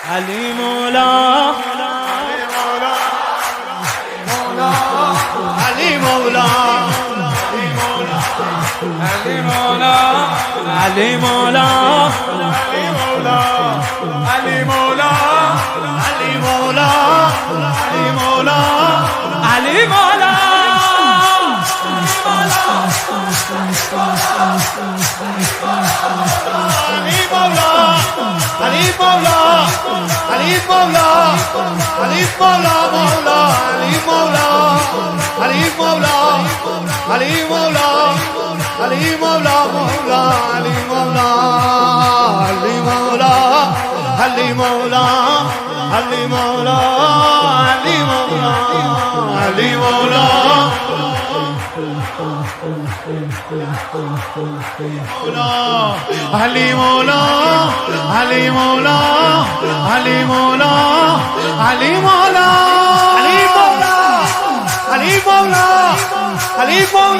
علی مولا علی مولا علی مولا علی مولا علی مولا علی مولا علی مولا علی مولا علی مولا علی مولا علی مولا مولا علی مولا علی مولا علی مولا علی مولا مولا علی مولا علی مولا علی مولا علی مولا علی مولا علی مولا علی مولا علی مولا علی مولا علی مولا علی مولا علی مولا علی مولا